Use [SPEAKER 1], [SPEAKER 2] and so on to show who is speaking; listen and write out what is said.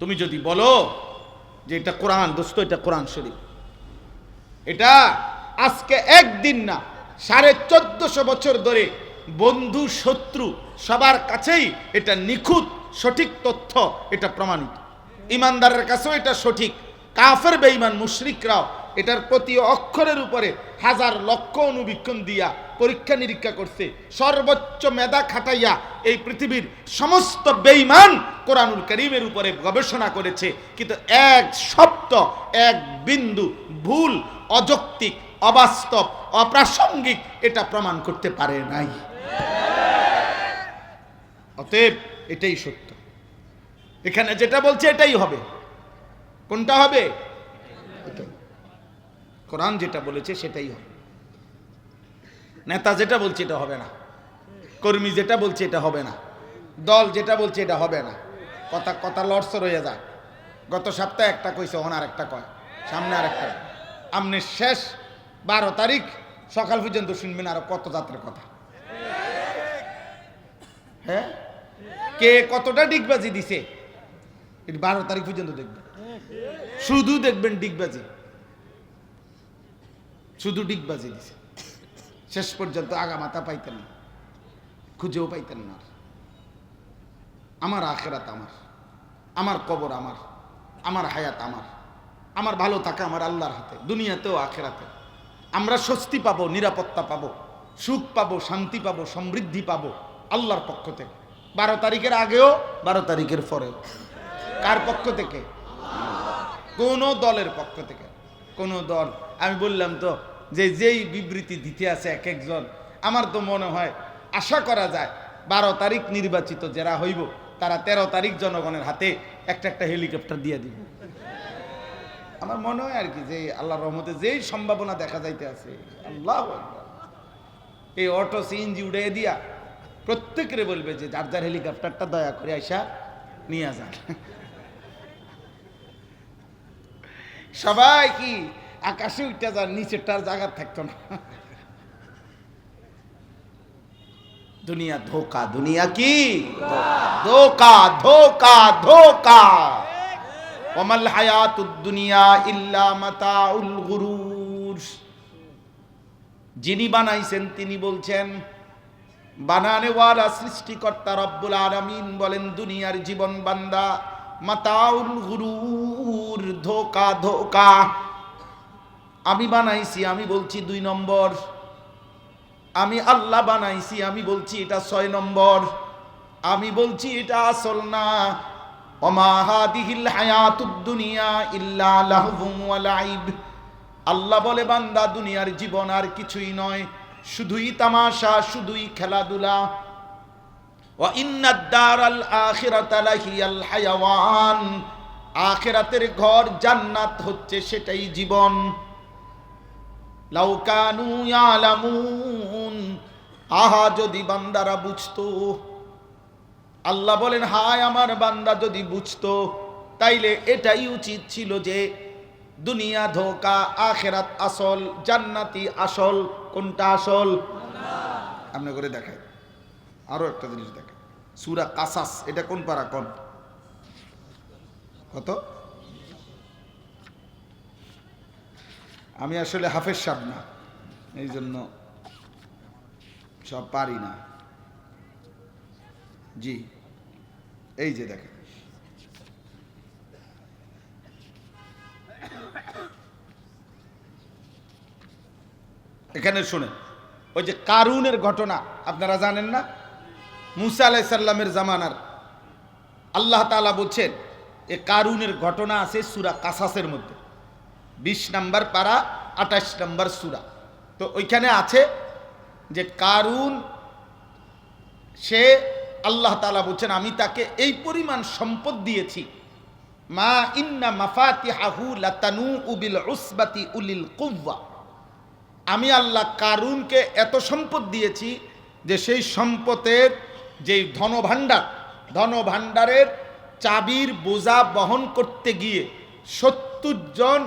[SPEAKER 1] তুমি যদি বলো যে এটা কোরআন, দোস্ত এটা কোরআন শরীফ, এটা আজকে একদিন না 1450 বছর ধরে বন্ধু শত্রু সবার কাছেই এটা নিখুঁত সঠিক তথ্য, এটা প্রমাণিত। ইমানদারের কাছেও এটা সঠিক, কাফের বেঈমান মুশরিকরাও এটার প্রতি অক্ষরের উপরে হাজার লক্ষ অনুবীক্ষণ দিয়া পরীক্ষা নিরীক্ষা করছে, সর্বোচ্চ মেধা খাটাইয়া এই পৃথিবীর সমস্ত বেঈমান কোরআনুল কারীমের উপরে গবেষণা করেছে, কিন্তু এক শব্দ এক বিন্দু ভুল, অযৌক্তিক, অবাস্তব, অপ্রাসঙ্গিক এটা প্রমাণ করতে পারে নাই। অতএব এটাই সত্য, এখানে যেটা বলছে এটাই হবে। কোনটা হবে? কোরআন যেটা বলেছে সেটাই হবে। নেতা যেটা বলছে এটা হবে না, কর্মী যেটা বলছে এটা হবে না, দল যেটা বলছে এটা হবে না। কথা কথা লড়সর হয়ে যায়। গত সপ্তাহে একটা কইছে, ওনার একটা কয়, সামনে আর একটা। আপনি শেষ 12 তারিখ সকাল পর্যন্ত শুনবেন আরো কত জাতের কথা। হ্যাঁ, কে কতটা ডিগবাজি দিছে 12 তারিখ পর্যন্ত দেখবেন, শুধু দেখবেন ডিগবাজি, শুধু ডিগবাজি দিছে। শেষ পর্যন্ত আগা মাথা পাইতেন না, খুঁজেও পাইতেন না। আমার আখিরাত আমার, আমার কবর আমার, আমার হায়াত আমার, আমার ভালো থাকা আমার আল্লাহর হাতে, দুনিয়াতেও আখিরাতে। আমরা স্বস্তি পাবো, নিরাপত্তা পাবো, সুখ পাবো, শান্তি পাবো, সমৃদ্ধি পাবো আল্লাহর পক্ষ থেকে। 12 তারিখের আগেও 12 তারিখের পরেও। কার পক্ষ থেকে? কোন দলের পক্ষ থেকে? কোন দল, আমি বললাম তো যে যেই বিবৃতি দিতে আছে এক একজন, আমার তো মনে হয় আশা করা যায় 12 তারিখ নির্বাচিত যারা হইব তারা 13 তারিখ জনগণের হাতে একটা একটা হেলিকপ্টার দিয়ে দিবে। আমার মনে হয় আর কি, যে আল্লাহর রহমতে যেই সম্ভাবনা দেখা যাইতে আছে, আল্লাহু আকবার, এই অটো সিএনজি উড়িয়ে দিয়া প্রত্যেকের বলবে যে যার যার হেলিকপ্টারটা দয়া করে আইসা নিয়ে যান। সবাই কি আকাশে উঠতে যান, নিচেরটার জায়গা থাকতো না। দুনিয়া ধোকা, দুনিয়া কি ধোকা, ধোকা, ধোকা। ওয়ামাল হায়াতুদ দুনিয়া ইল্লা মাতাউল গুরুর। যিনি বানাইছেন তিনি বলছেন, বানানেওয়ালা সৃষ্টিকর্তা রব্বুল আলামিন বলেন দুনিয়ার জীবন বান্দা মাতাউল গুরুর, ধোকা, ধোকা। আমি বানাইছি, আমি বলছি 2 নম্বর। আমি আল্লাহ বানাইছি, আমি বলছি এটা 6 নম্বর। আমি বলছি এটা আসল না। ওমা হাদিহিল হায়াতুদ দুনিয়া ইল্লা লাহবুন ওয়া লাইব। আল্লাহ বলে বান্দা দুনিয়ার জীবন আর কিছুই নয়, শুধুই তামাশা, শুধুই খেলাধুলা। ওয়া ইন্নাদ দারাল আখিরাতা লাহিয়াল হায়াওয়ান। আখিরাতের ঘর জান্নাত হচ্ছে সেটাই জীবন। লাউ কানু ইয়ালামুন। আহা যদি বান্দারা বুঝতো। আল্লাহ বলেন হায় আমার বান্দা যদি বুঝতো তাইলে এটাই উচিত ছিল যে দুনিয়া ধোকা, আখিরাত আসল, জান্নাতি আসল। কোনটা আসল? আপনি করে দেখায়। আরো একটা জিনিস দেখেন, সূরা কাসাস, এটা কোন পারা? কোন কত? আমি আসলে হাফেজ সাহেব না, এই জন্য সব পারি না। জি, এই যে দেখেন, এখানে শুনেন, ওই যে কারুনের ঘটনা আপনারা জানেন না? মুসা আলাইহিস সালামের জামানার আল্লাহ তাআলা বলছেন এ কারুনের ঘটনা আছে সূরা কাসাসের মধ্যে, 20 নম্বর পারা 28 নম্বর সূরা। তো ওইখানে আছে যে কারুন, সে আল্লাহ তাআলা বলছেন আমি তাকে এই পরিমাণ সম্পদ দিয়েছি, মা ইন্না মাফাতিহাহু লাতানু বিল উসবাতি উলিল কুওয়া। আমি আল্লাহ কারুনকে এত সম্পদ দিয়েছি যে সেই সম্পদের যে ধনভাণ্ডারের চাবির বোঝা বহন করতে গিয়ে 70 জন